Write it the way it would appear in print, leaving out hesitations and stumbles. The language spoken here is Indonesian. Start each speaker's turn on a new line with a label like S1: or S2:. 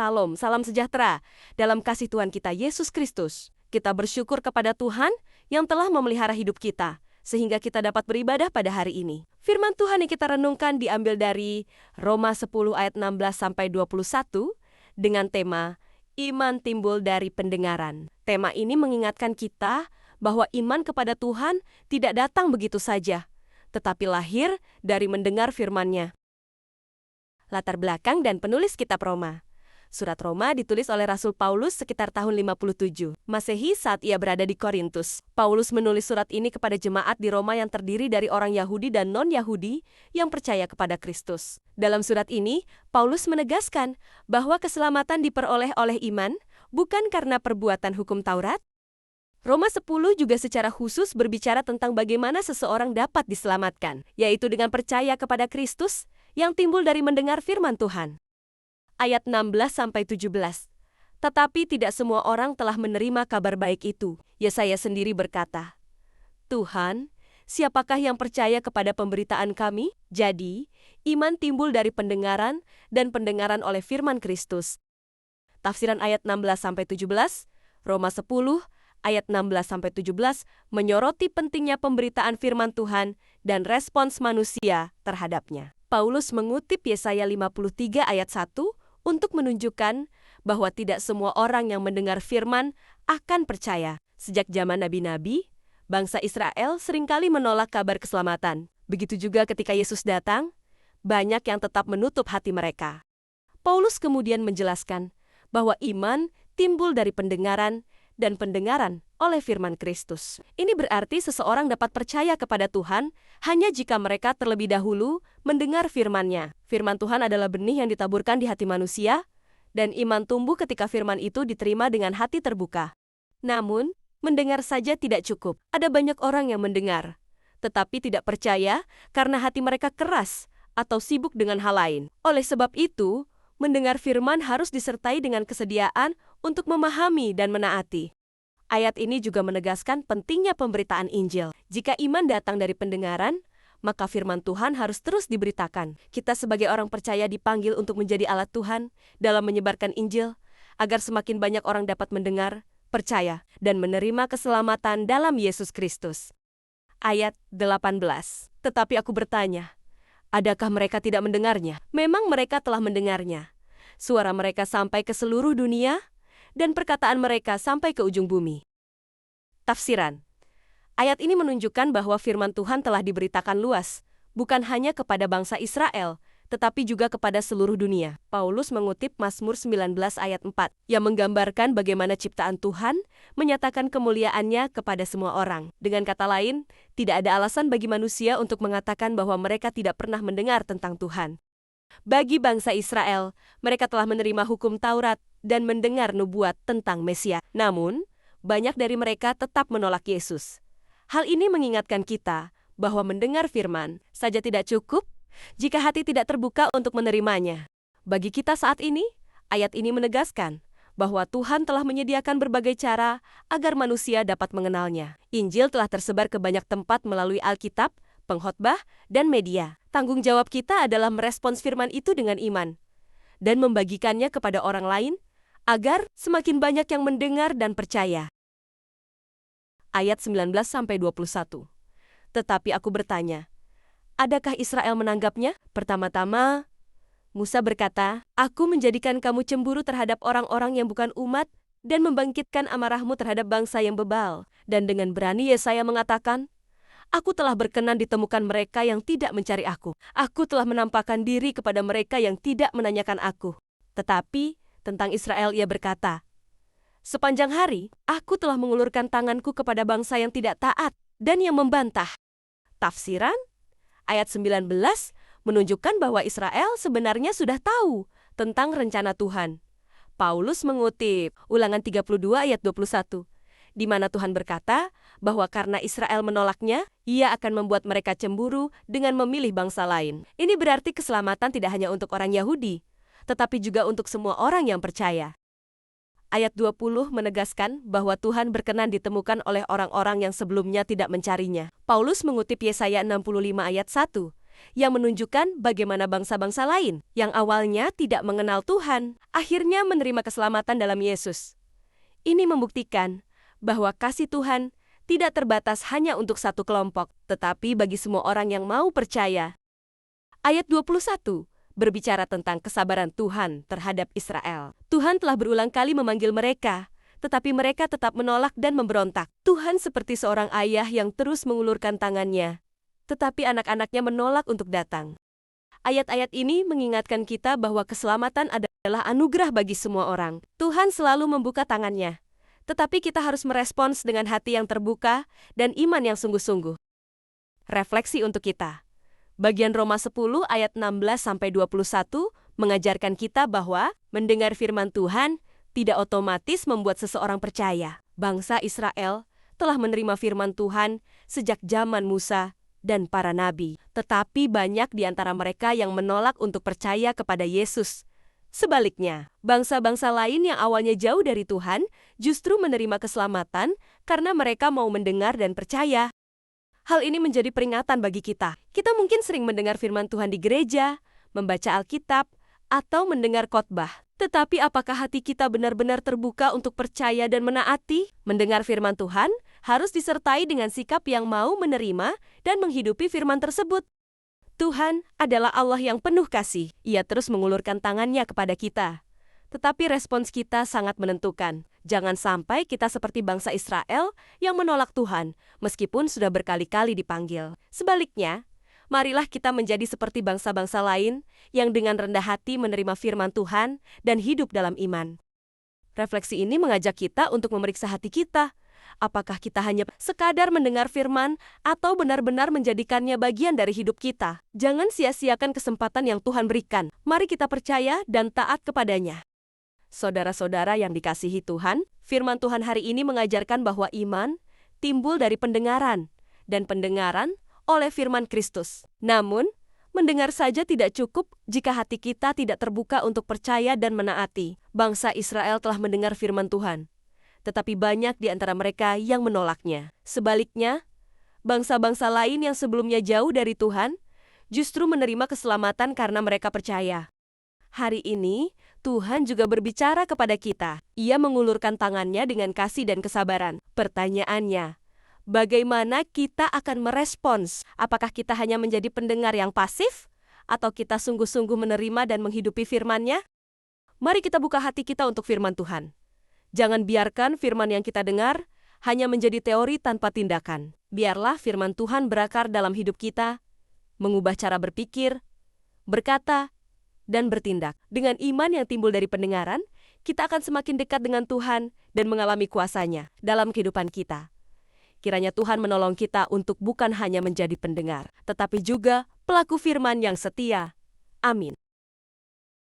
S1: Salam sejahtera dalam kasih Tuhan kita Yesus Kristus. Kita bersyukur kepada Tuhan yang telah memelihara hidup kita, sehingga kita dapat beribadah pada hari ini. Firman Tuhan yang kita renungkan diambil dari Roma 10 ayat 16-21 dengan tema Iman timbul dari pendengaran. Tema ini mengingatkan kita bahwa iman kepada Tuhan tidak datang begitu saja, tetapi lahir dari mendengar firman-Nya. Latar belakang dan penulis kitab Roma. Surat Roma ditulis oleh Rasul Paulus sekitar tahun 57 Masehi saat ia berada di Korintus. Paulus menulis surat ini kepada jemaat di Roma yang terdiri dari orang Yahudi dan non-Yahudi yang percaya kepada Kristus. Dalam surat ini, Paulus menegaskan bahwa keselamatan diperoleh oleh iman, bukan karena perbuatan hukum Taurat. Roma 10 juga secara khusus berbicara tentang bagaimana seseorang dapat diselamatkan, yaitu dengan percaya kepada Kristus yang timbul dari mendengar firman Tuhan. Ayat 16-17. Tetapi tidak semua orang telah menerima kabar baik itu. Yesaya sendiri berkata, Tuhan, siapakah yang percaya kepada pemberitaan kami? Jadi, iman timbul dari pendengaran dan pendengaran oleh firman Kristus. Tafsiran ayat 16-17, Roma 10, ayat 16-17 menyoroti pentingnya pemberitaan firman Tuhan dan respons manusia terhadapnya. Paulus mengutip Yesaya 53 ayat 1 untuk menunjukkan bahwa tidak semua orang yang mendengar firman akan percaya. Sejak zaman nabi-nabi, bangsa Israel seringkali menolak kabar keselamatan. Begitu juga ketika Yesus datang, banyak yang tetap menutup hati mereka. Paulus kemudian menjelaskan bahwa iman timbul dari pendengaran dan pendengaran oleh firman Kristus. Ini berarti seseorang dapat percaya kepada Tuhan hanya jika mereka terlebih dahulu mendengar firman-Nya. Firman Tuhan adalah benih yang ditaburkan di hati manusia, dan iman tumbuh ketika firman itu diterima dengan hati terbuka. Namun, mendengar saja tidak cukup. Ada banyak orang yang mendengar, tetapi tidak percaya karena hati mereka keras atau sibuk dengan hal lain. Oleh sebab itu, mendengar firman harus disertai dengan kesediaan untuk memahami dan menaati. Ayat ini juga menegaskan pentingnya pemberitaan Injil. Jika iman datang dari pendengaran, maka firman Tuhan harus terus diberitakan. Kita sebagai orang percaya dipanggil untuk menjadi alat Tuhan dalam menyebarkan Injil, agar semakin banyak orang dapat mendengar, percaya, dan menerima keselamatan dalam Yesus Kristus. Ayat 18. Tetapi aku bertanya, adakah mereka tidak mendengarnya? Memang mereka telah mendengarnya. Suara mereka sampai ke seluruh dunia, dan perkataan mereka sampai ke ujung bumi. Tafsiran. Ayat ini menunjukkan bahwa firman Tuhan telah diberitakan luas, bukan hanya kepada bangsa Israel, tetapi juga kepada seluruh dunia. Paulus mengutip Mazmur 19 ayat 4, yang menggambarkan bagaimana ciptaan Tuhan menyatakan kemuliaannya kepada semua orang. Dengan kata lain, tidak ada alasan bagi manusia untuk mengatakan bahwa mereka tidak pernah mendengar tentang Tuhan. Bagi bangsa Israel, mereka telah menerima hukum Taurat dan mendengar nubuat tentang Mesias. Namun, banyak dari mereka tetap menolak Yesus. Hal ini mengingatkan kita bahwa mendengar firman saja tidak cukup jika hati tidak terbuka untuk menerimanya. Bagi kita saat ini, ayat ini menegaskan bahwa Tuhan telah menyediakan berbagai cara agar manusia dapat mengenalnya. Injil telah tersebar ke banyak tempat melalui Alkitab, pengkhotbah, dan media. Tanggung jawab kita adalah merespons firman itu dengan iman dan membagikannya kepada orang lain agar semakin banyak yang mendengar dan percaya. Ayat 19-21. Tetapi aku bertanya, adakah Israel menanggapnya? Pertama-tama, Musa berkata, aku menjadikan kamu cemburu terhadap orang-orang yang bukan umat dan membangkitkan amarahmu terhadap bangsa yang bebal. Dan dengan berani Yesaya mengatakan, aku telah berkenan ditemukan mereka yang tidak mencari aku. Aku telah menampakkan diri kepada mereka yang tidak menanyakan aku. Tetapi, tentang Israel ia berkata, sepanjang hari, aku telah mengulurkan tanganku kepada bangsa yang tidak taat dan yang membantah. Tafsiran, ayat 19 menunjukkan bahwa Israel sebenarnya sudah tahu tentang rencana Tuhan. Paulus mengutip Ulangan 32 ayat 21. Di mana Tuhan berkata bahwa karena Israel menolaknya, ia akan membuat mereka cemburu dengan memilih bangsa lain. Ini berarti keselamatan tidak hanya untuk orang Yahudi, tetapi juga untuk semua orang yang percaya. Ayat 20 menegaskan bahwa Tuhan berkenan ditemukan oleh orang-orang yang sebelumnya tidak mencarinya. Paulus mengutip Yesaya 65 ayat 1, yang menunjukkan bagaimana bangsa-bangsa lain yang awalnya tidak mengenal Tuhan, akhirnya menerima keselamatan dalam Yesus. Ini membuktikan bahwa kasih Tuhan tidak terbatas hanya untuk satu kelompok, tetapi bagi semua orang yang mau percaya. Ayat 21 berbicara tentang kesabaran Tuhan terhadap Israel. Tuhan telah berulang kali memanggil mereka, tetapi mereka tetap menolak dan memberontak. Tuhan seperti seorang ayah yang terus mengulurkan tangannya, tetapi anak-anaknya menolak untuk datang. Ayat-ayat ini mengingatkan kita bahwa keselamatan adalah anugerah bagi semua orang. Tuhan selalu membuka tangannya, tetapi kita harus merespons dengan hati yang terbuka dan iman yang sungguh-sungguh. Refleksi untuk kita. Bagian Roma 10 ayat 16-21 mengajarkan kita bahwa mendengar firman Tuhan tidak otomatis membuat seseorang percaya. Bangsa Israel telah menerima firman Tuhan sejak zaman Musa dan para nabi. Tetapi banyak di antara mereka yang menolak untuk percaya kepada Yesus. Sebaliknya, bangsa-bangsa lain yang awalnya jauh dari Tuhan justru menerima keselamatan karena mereka mau mendengar dan percaya. Hal ini menjadi peringatan bagi kita. Kita mungkin sering mendengar firman Tuhan di gereja, membaca Alkitab, atau mendengar khotbah. Tetapi apakah hati kita benar-benar terbuka untuk percaya dan menaati? Mendengar firman Tuhan harus disertai dengan sikap yang mau menerima dan menghidupi firman tersebut. Tuhan adalah Allah yang penuh kasih. Ia terus mengulurkan tangannya kepada kita. Tetapi respons kita sangat menentukan. Jangan sampai kita seperti bangsa Israel yang menolak Tuhan, meskipun sudah berkali-kali dipanggil. Sebaliknya, marilah kita menjadi seperti bangsa-bangsa lain yang dengan rendah hati menerima firman Tuhan dan hidup dalam iman. Refleksi ini mengajak kita untuk memeriksa hati kita. Apakah kita hanya sekadar mendengar firman atau benar-benar menjadikannya bagian dari hidup kita? Jangan sia-siakan kesempatan yang Tuhan berikan. Mari kita percaya dan taat kepadanya. Saudara-saudara yang dikasihi Tuhan, firman Tuhan hari ini mengajarkan bahwa iman timbul dari pendengaran, dan pendengaran oleh firman Kristus. Namun, mendengar saja tidak cukup jika hati kita tidak terbuka untuk percaya dan menaati. Bangsa Israel telah mendengar firman Tuhan, tetapi banyak di antara mereka yang menolaknya. Sebaliknya, bangsa-bangsa lain yang sebelumnya jauh dari Tuhan justru menerima keselamatan karena mereka percaya. Hari ini, Tuhan juga berbicara kepada kita. Ia mengulurkan tangannya dengan kasih dan kesabaran. Pertanyaannya, bagaimana kita akan merespons? Apakah kita hanya menjadi pendengar yang pasif? Atau kita sungguh-sungguh menerima dan menghidupi firman-Nya? Mari kita buka hati kita untuk firman Tuhan. Jangan biarkan firman yang kita dengar hanya menjadi teori tanpa tindakan. Biarlah firman Tuhan berakar dalam hidup kita, mengubah cara berpikir, berkata, dan bertindak. Dengan iman yang timbul dari pendengaran, kita akan semakin dekat dengan Tuhan dan mengalami kuasa-Nya dalam kehidupan kita. Kiranya Tuhan menolong kita untuk bukan hanya menjadi pendengar, tetapi juga pelaku firman yang setia. Amin.